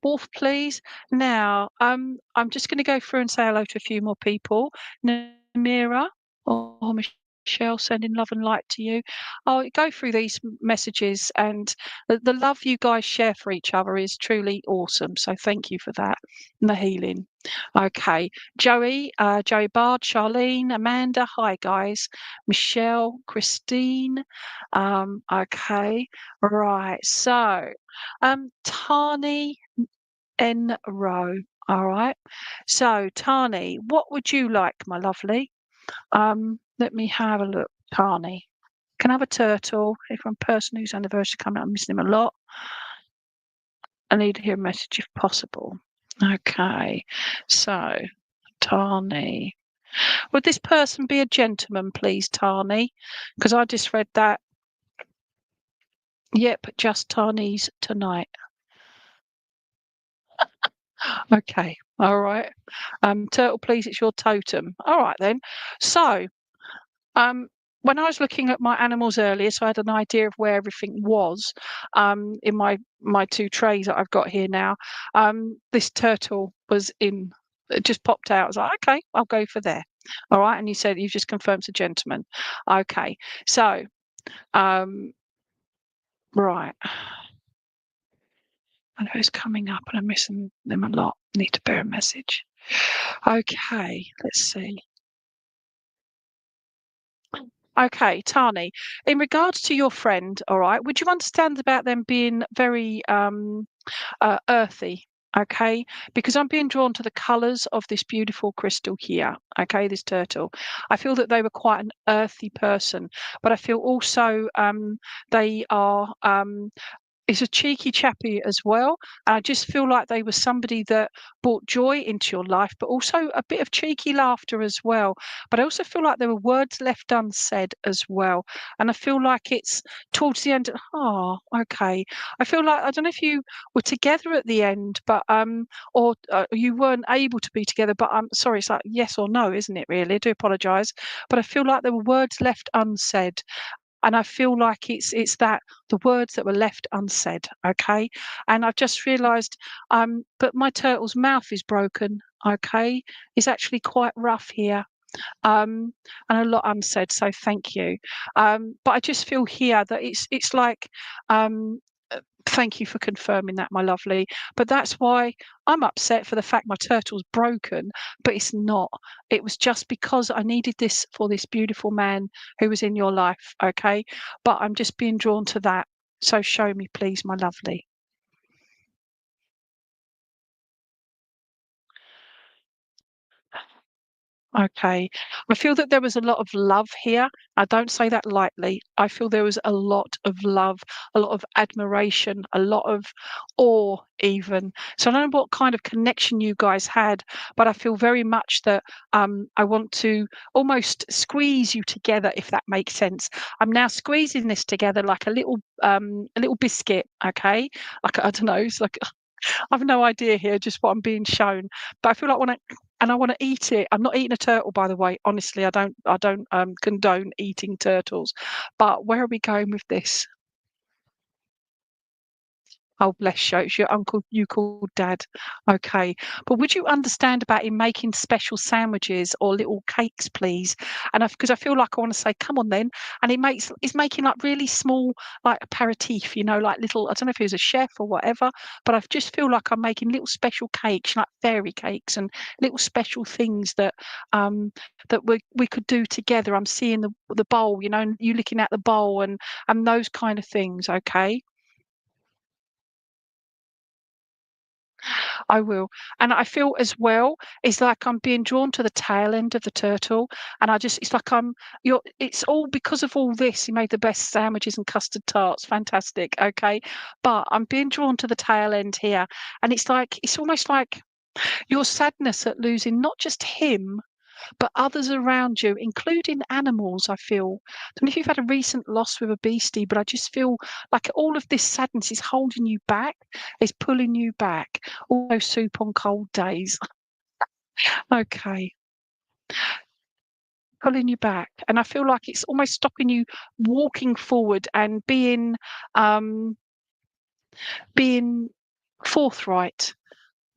Wolf, please. Now, I'm just going to go through and say hello to a few more people. Namira or Michelle, sending love and light to you. I'll go through these messages, and the love you guys share for each other is truly awesome. So thank you for that and the healing. Okay, Joey Bard, Charlene, Amanda. Hi guys, Michelle, Christine. Okay, right. So. Tani N. Rowe. All right. So, Tani, what would you like, my lovely? Let me have a look. Tani. Can I have a turtle? If I'm a person whose anniversary coming up, I'm missing him a lot. I need to hear a message if possible. Okay. So, Tani. Would this person be a gentleman, please, Tani? Because I just read that. Yep, just Tani's tonight. Okay. All right. Turtle, please, it's your totem. All right then. So, when I was looking at my animals earlier, so I had an idea of where everything was, in my two trays that I've got here now. This turtle was in. It just popped out. I was like, okay, I'll go for there. All right. And you said you've just confirmed it's a gentleman. Okay. So, right. I know it's coming up, and I'm missing them a lot. Need to bear a message. Okay, let's see. Okay, Tani, in regards to your friend, all right, would you understand about them being very earthy? Okay, because I'm being drawn to the colours of this beautiful crystal here. Okay, this turtle. I feel that they were quite an earthy person, but I feel also they are is a cheeky chappy as well. And I just feel like they were somebody that brought joy into your life, but also a bit of cheeky laughter as well. But I also feel like there were words left unsaid as well. And I feel like it's towards the end. Oh, okay. I feel like I don't know if you were together at the end, but or you weren't able to be together. But I'm sorry, it's like yes or no, isn't it? Really, I do apologise, but I feel like there were words left unsaid, and I feel like it's that the words that were left unsaid, okay? And I've just realised, but my turtle's mouth is broken, okay? It's actually quite rough here, and a lot unsaid. So thank you. But I just feel here that it's like, thank you for confirming that, my lovely. But that's why I'm upset for the fact my turtle's broken, but it's not. It was just because I needed this for this beautiful man who was in your life, okay? But I'm just being drawn to that. So show me, please, my lovely. Okay. I feel that there was a lot of love here. I don't say that lightly. I feel there was a lot of love, a lot of admiration, a lot of awe, even. So I don't know what kind of connection you guys had, but I feel very much that I want to almost squeeze you together, if that makes sense. I'm now squeezing this together like a little biscuit. Okay, like I don't know. It's like I've no idea here, just what I'm being shown. But I feel like when I want to eat it. I'm not eating a turtle, by the way. Honestly, I don't condone eating turtles. But where are we going with this? Oh, bless you. It's your uncle you called dad. Okay. But would you understand about him making special sandwiches or little cakes, please? And because I feel like I want to say, come on then. And he's making like really small, like aperitif, like little, I don't know if he was a chef or whatever, but I just feel like I'm making little special cakes, like fairy cakes and little special things that we could do together. I'm seeing the bowl, and you looking at the bowl and those kind of things, okay? I will. And I feel as well, it's like I'm being drawn to the tail end of the turtle. And it's like it's all because of all this. He made the best sandwiches and custard tarts. Fantastic. Okay. But I'm being drawn to the tail end here. And it's almost like your sadness at losing not just him, but others around you, including animals, I feel. I don't know if you've had a recent loss with a beastie, but I just feel like all of this sadness is holding you back, is pulling you back. All soup on cold days. Okay, pulling you back. And I feel like it's almost stopping you walking forward and being forthright.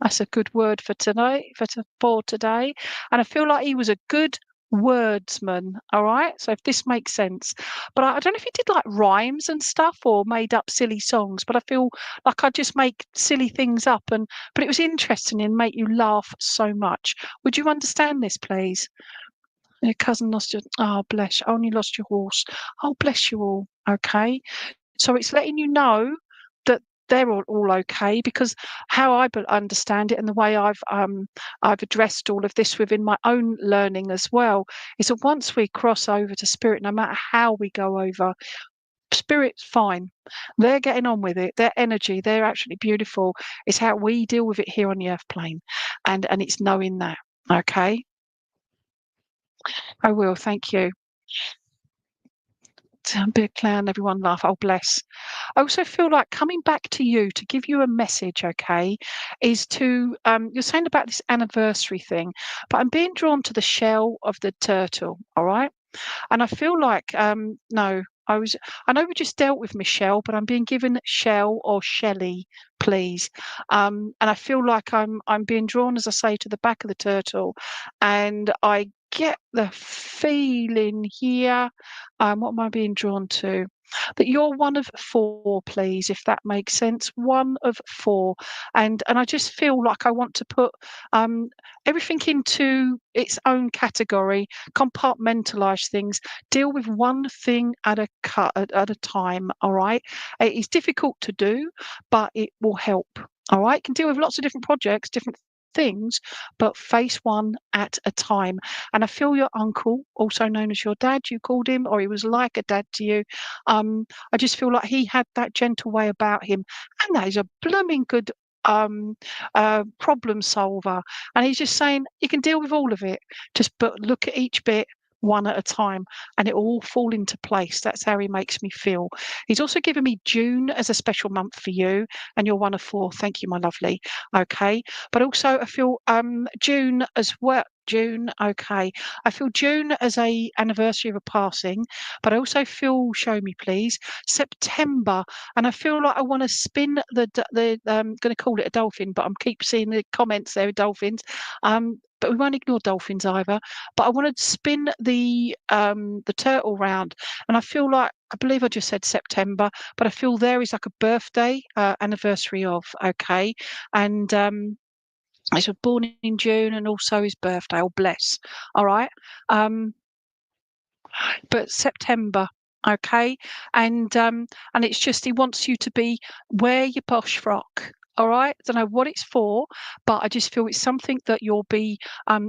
That's a good word for tonight, for today. And I feel like he was a good wordsman. All right. So if this makes sense, but I don't know if he did like rhymes and stuff or made up silly songs. But I feel like I just make silly things up, but it was interesting and make you laugh so much. Would you understand this, please? Your cousin lost your. Oh, bless. You, only lost your horse. Oh, bless you all. Okay. So it's letting you know that they're all okay, because how I understand it and the way I've addressed all of this within my own learning as well is that once we cross over to spirit, no matter how we go over, spirit's fine. They're getting on with it. Their energy, they're actually beautiful. It's how we deal with it here on the earth plane, and it's knowing that. Okay, I will. Thank you. Big clown, everyone laugh. Oh, bless. I also feel like coming back to you to give you a message, okay, is to you're saying about this anniversary thing, but I'm being drawn to the shell of the turtle, all right? And I feel like no, I know we just dealt with Michelle, but I'm being given Shell or Shelley, please. And I feel like I'm being drawn, as I say, to the back of the turtle, and I get the feeling here. What am I being drawn to? that you're one of 4, please, if that makes sense. One of 4. And I just feel like I want to put um, everything into its own category, compartmentalize things, deal with one thing at a time. All right. It is difficult to do, but it will help. All right. Can deal with lots of different projects, different things, but face one at a time. And I feel your uncle, also known as your dad, you called him, or he was like a dad to you. I just feel like he had that gentle way about him, and that is a blooming good problem solver. And he's just saying you can deal with all of it, just but look at each bit one at a time, and it will all fall into place. That's how he makes me feel. He's also given me June as a special month for you, and you're one of 4. Thank you, my lovely. Okay, but also I feel June as well. June, okay. I feel June as a anniversary of a passing, but I also feel, show me please, September, and I feel like I want to spin the going to call it a dolphin, but I'm keep seeing the comments there with dolphins. But we won't ignore dolphins either. But I want to spin the turtle round, and I feel like I believe I just said September, but I feel there is like a birthday anniversary of, okay, and he was born in June and also his birthday. Oh, bless. All right. Um, but September, okay? And it's just he wants you to be wear your posh frock. All right. Don't know what it's for, but I just feel it's something that you'll be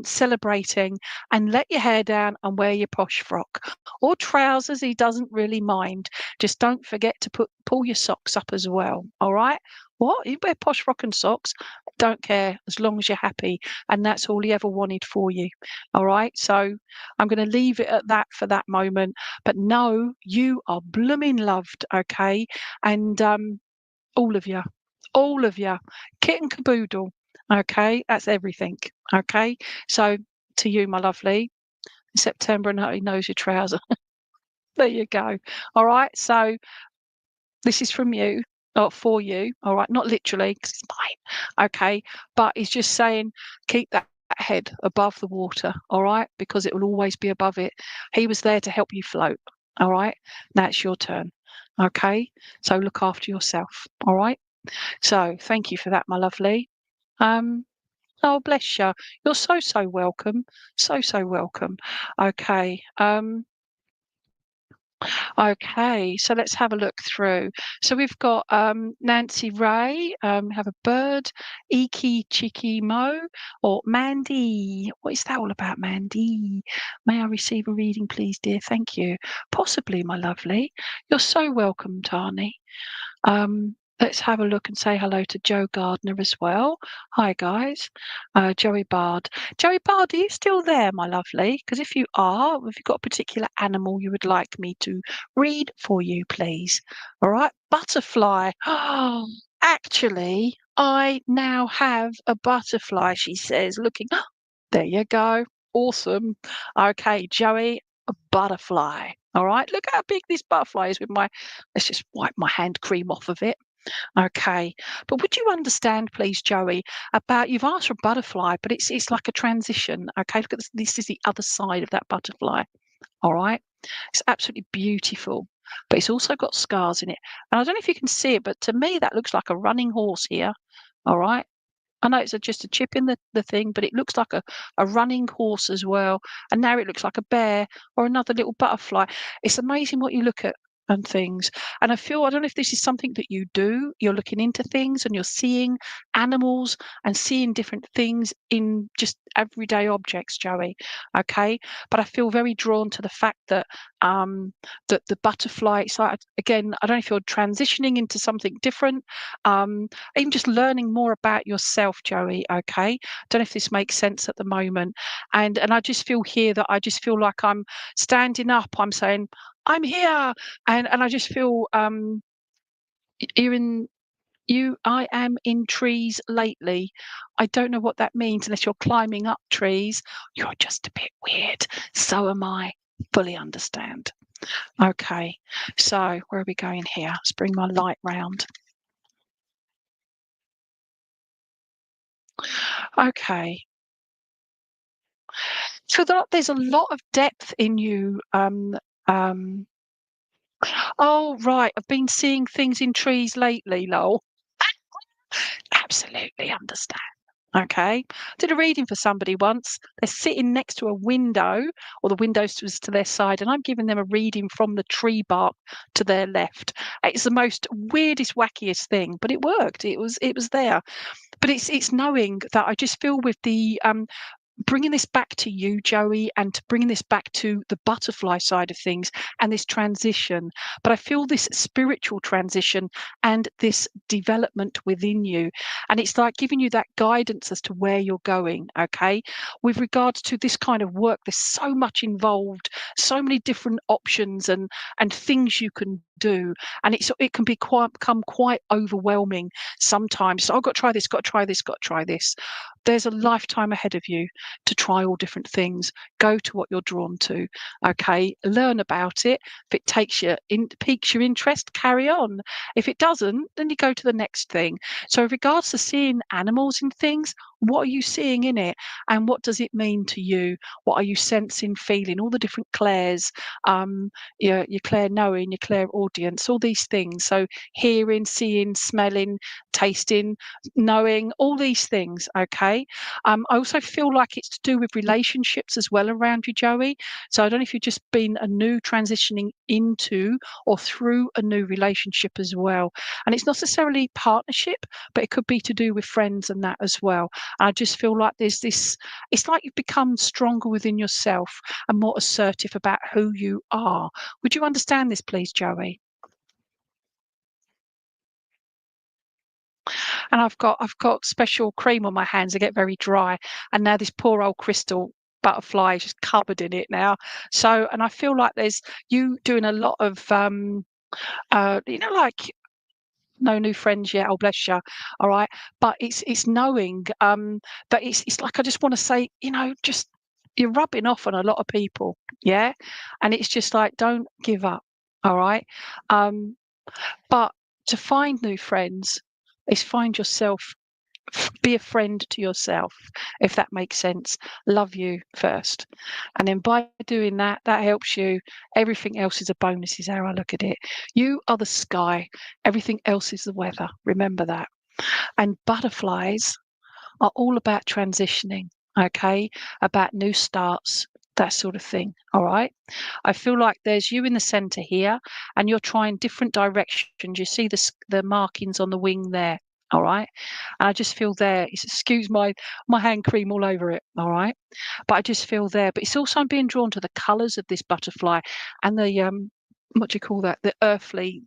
celebrating, and let your hair down and wear your posh frock or trousers. He doesn't really mind. Just don't forget to pull your socks up as well. All right. What? You wear posh frock and socks? Don't care as long as you're happy, and that's all he ever wanted for you. All right. So I'm going to leave it at that for that moment. But no, you are blooming loved, okay? And all of you, kit and caboodle, okay? That's everything, okay? So to you, my lovely, September, and he knows your trouser. There you go. All right. So this is from you, or for you. All right. Not literally, because it's mine. Okay. But he's just saying, keep that head above the water. All right. Because it will always be above it. He was there to help you float. All right. Now it's your turn. Okay. So look after yourself. All right. So thank you for that, my lovely. Um, oh, bless you. You're so, so welcome. So, so welcome. Okay. Okay, so let's have a look through. So we've got Nancy Ray, have a bird, Iki Chiki Mo, or Mandy. What is that all about, Mandy? May I receive a reading, please, dear? Thank you. Possibly, my lovely. You're so welcome, Tani. Let's have a look and say hello to Joe Gardner as well. Hi, guys. Joey Bard. Joey Bard, are you still there, my lovely? Because if you are, have you got a particular animal you would like me to read for you, please? All right. Butterfly. Oh, actually, I now have a butterfly, she says, looking. There you go. Awesome. Okay, Joey, a butterfly. All right. Look how big this butterfly is with my, let's just wipe my hand cream off of it. Okay. But would you understand, please, Joey, about you've asked for a butterfly, but it's like a transition. Okay. Look at this. This is the other side of that butterfly. All right. It's absolutely beautiful, but it's also got scars in it. And I don't know if you can see it, but to me, that looks like a running horse here. All right. I know it's just a chip in the thing, but it looks like a running horse as well. And now it looks like a bear or another little butterfly. It's amazing what you look at and things. And I don't know if this is something that you do. You're looking into things and you're seeing animals and seeing different things in just everyday objects, Joey. Okay. But I feel very drawn to the fact that that the butterfly, it's like, again, I don't know if you're transitioning into something different. Even just learning more about yourself, Joey. Okay. Don't know if this makes sense at the moment. And I just feel here that I just feel like I'm standing up. I'm saying, I'm here. And I just feel you're in I am in trees lately. I don't know what that means unless you're climbing up trees. You're just a bit weird. So am I. Fully understand. Okay. So where are we going here? Let's bring my light round. Okay. So there's a lot of depth in you, Oh, right. I've been seeing things in trees lately, lol. Absolutely understand. Okay. Did a reading for somebody once. They're sitting next to a window, or the windows was to their side, and I'm giving them a reading from the tree bark to their left. It's the most weirdest, wackiest thing, but it worked. It was there. But it's knowing that I just feel with the bringing this back to you, Joey, and to bringing this back to the butterfly side of things and this transition. But I feel this spiritual transition and this development within you. And it's like giving you that guidance as to where you're going. Okay. With regards to this kind of work, there's so much involved, so many different options and things you can do. And it can become quite overwhelming sometimes. So I've got to try this, got to try this, got to try this. There's a lifetime ahead of you to try all different things. Go to what you're drawn to. Okay, learn about it. If it piques your interest, carry on. If it doesn't, then you go to the next thing. So, with regards to seeing animals and things, what are you seeing in it, and what does it mean to you? What are you sensing, feeling? All the different clairs, your clair knowing, your clair audience, all these things. So, hearing, seeing, smelling, tasting, knowing, all these things. Okay. I also feel like it's to do with relationships as well around you, Joey. So I don't know if you've just been a new transitioning into or through a new relationship as well. And it's not necessarily partnership, but it could be to do with friends and that as well. I just feel like there's this, it's like you've become stronger within yourself and more assertive about who you are. Would you understand this, please, Joey? And I've got special cream on my hands. They get very dry, and now this poor old crystal butterfly is just covered in it now. So, and I feel like there's you doing a lot of like no new friends yet. Oh, bless you. All right, but it's knowing that it's like I just want to say, just you're rubbing off on a lot of people, yeah, and it's just like don't give up. All right, um, but to find new friends is find yourself. Be a friend to yourself, if that makes sense. Love you first. And then by doing that, that helps you. Everything else is a bonus, is how I look at it. You are the sky, everything else is the weather. Remember that. And butterflies are all about transitioning, okay? About new starts, that sort of thing. All right. I feel like there's you in the center here, and you're trying different directions. You see the markings on the wing there. All right. And I just feel there. Excuse my hand cream all over it. All right. But I just feel there. But it's also I'm being drawn to the colours of this butterfly and the what do you call that? The earthly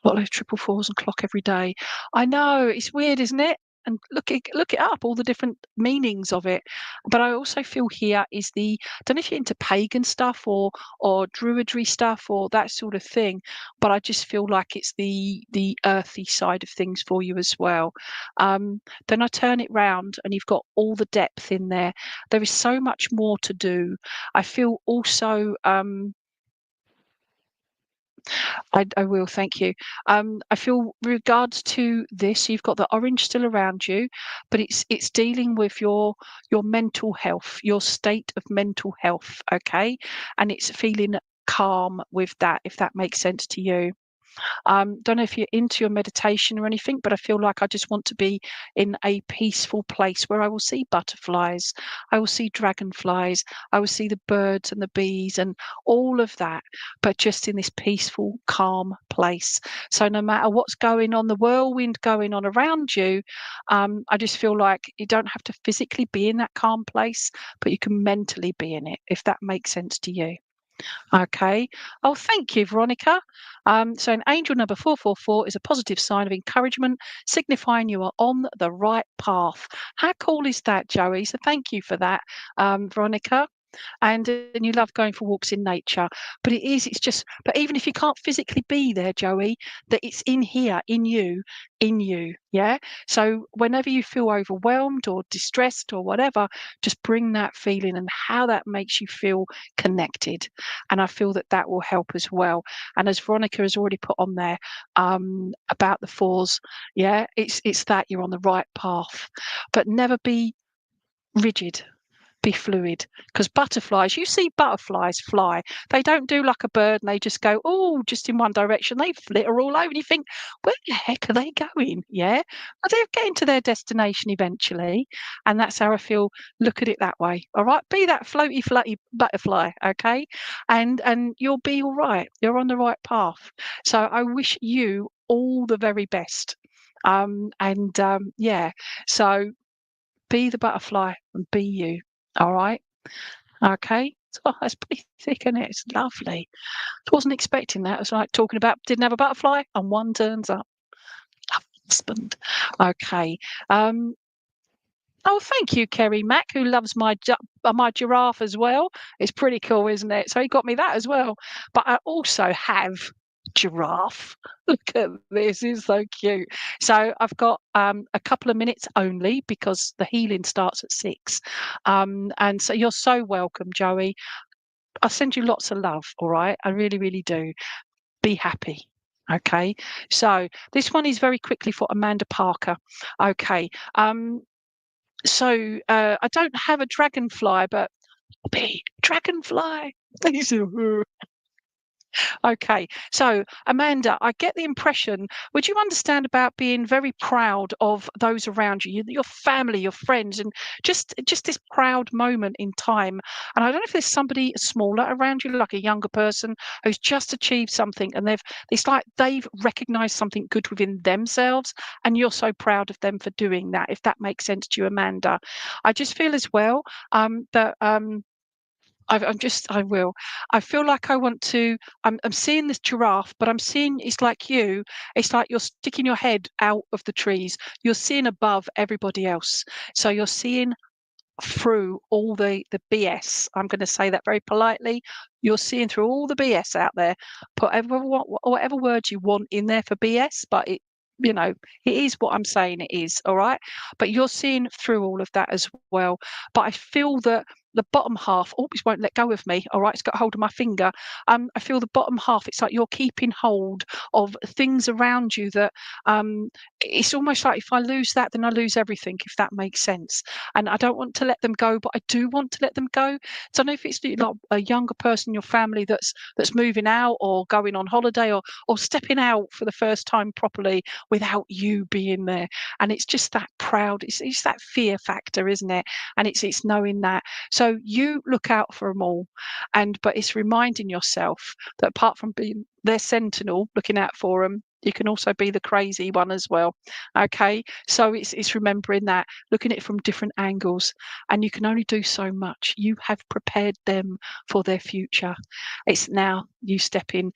what those triple fours and clock every day. I know it's weird, isn't it? And look it up, all the different meanings of it. But I also feel here is I don't know if you're into pagan stuff or druidry stuff or that sort of thing, but I just feel like it's the earthy side of things for you as well. Then I turn it round and you've got all the depth in there. There is so much more to do. I feel also I will, thank you. I feel regards to this, you've got the orange still around you, but it's dealing with your mental health, your state of mental health, okay? And it's feeling calm with that, if that makes sense to you. Don't know if you're into your meditation or anything, but I feel like I just want to be in a peaceful place where I will see butterflies, I will see dragonflies, I will see the birds and the bees and all of that, but just in this peaceful, calm place. So no matter what's going on, the whirlwind going on around you, I just feel like you don't have to physically be in that calm place, but you can mentally be in it, if that makes sense to you. Okay. Oh, thank you, Veronica. So an angel number 444 is a positive sign of encouragement, signifying you are on the right path. How cool is that, Joey? So thank you for that, Veronica. And you love going for walks in nature, but it's just but even if you can't physically be there, Joey, that it's in here, in you, yeah. So whenever you feel overwhelmed or distressed or whatever, just bring that feeling and how that makes you feel connected, and I feel that that will help as well. And as Veronica has already put on there, about the fours, yeah, it's that you're on the right path, but never be rigid, be fluid, because butterflies, you see butterflies fly, they don't do like a bird and they just go just in one direction. They flitter all over and you think, where the heck are they going? Yeah, but they're getting to their destination eventually, and that's how I feel. Look at it that way. All right, be that floaty flutty butterfly, okay, and you'll be all right. You're on the right path. So I wish you all the very best. Yeah, so be the butterfly and be you. All right. Okay. Oh, that's pretty thick, isn't it? It's lovely. I wasn't expecting that. It was like talking about didn't have a butterfly and one turns up. Husband. Okay. Um, oh, thank you, Kerry Mack, who loves my giraffe as well. It's pretty cool, isn't it? So he got me that as well. But I also have giraffe. Look at this, it's so cute. So I've got a couple of minutes only because the healing starts at 6. And so you're so welcome, Joey. I send you lots of love, all right? I really, really do. Be happy. Okay. So this one is very quickly for Amanda Parker. Okay. I don't have a dragonfly, but be dragonfly. Okay, so Amanda, I get the impression, would you understand about being very proud of those around you, your family, your friends, and just this proud moment in time? And I don't know if there's somebody smaller around you, like a younger person who's just achieved something, and it's like they've recognized something good within themselves, and you're so proud of them for doing that. If that makes sense to you, Amanda, I just feel as well that. I will. I feel like I want to. I'm seeing this giraffe, but I'm seeing it's like you. It's like you're sticking your head out of the trees. You're seeing above everybody else. So you're seeing through all the BS. I'm going to say that very politely. You're seeing through all the BS out there. Put whatever words you want in there for BS, but it is what I'm saying it is. All right. But you're seeing through all of that as well. But I feel that the bottom half, it won't let go of me. All right, it's got hold of my finger. I feel the bottom half, it's like you're keeping hold of things around you that it's almost like if I lose that, then I lose everything, if that makes sense. And I don't want to let them go, but I do want to let them go. So I don't know if it's like a younger person in your family that's moving out or going on holiday or stepping out for the first time properly without you being there. And it's just that proud, it's that fear factor, isn't it? And it's knowing that. So you look out for them all, but it's reminding yourself that apart from being their sentinel, looking out for them, you can also be the crazy one as well. Okay, so it's remembering that, looking at it from different angles, and you can only do so much. You have prepared them for their future. It's now you step in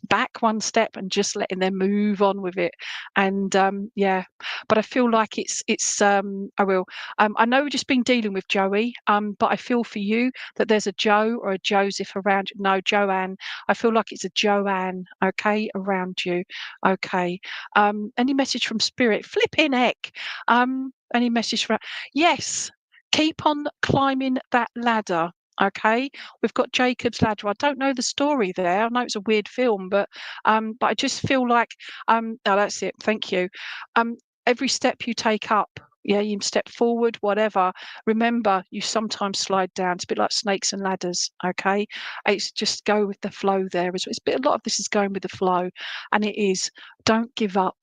back one step and just letting them move on with it. And but I feel like I will. I know we've just been dealing with Joey, but I feel for you that there's a Joe or a Joseph around. No, Joanne. I feel like it's a Joanne, okay, around you. Okay. Any message from spirit? Flipping heck. Any message from yes. Keep on climbing that ladder. Okay, we've got Jacob's Ladder. I don't know the story there. I know it's a weird film, but I just feel like oh, that's it. Thank you. Every step you take up, yeah, you step forward, whatever. Remember, you sometimes slide down. It's a bit like snakes and ladders. Okay, it's just go with the flow there. A lot of this is going with the flow, and it is. Don't give up.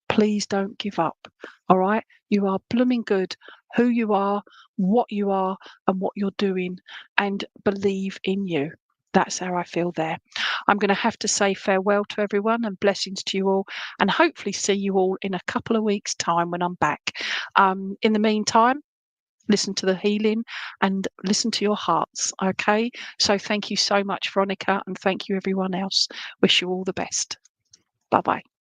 Please don't give up. All right, you are blooming good. Who you are, what you are, and what you're doing, and believe in you. That's how I feel there. I'm going to have to say farewell to everyone and blessings to you all, and hopefully see you all in a couple of weeks' time when I'm back. In the meantime, listen to the healing and listen to your hearts. Okay. So thank you so much, Veronica, and thank you, everyone else. Wish you all the best. Bye bye.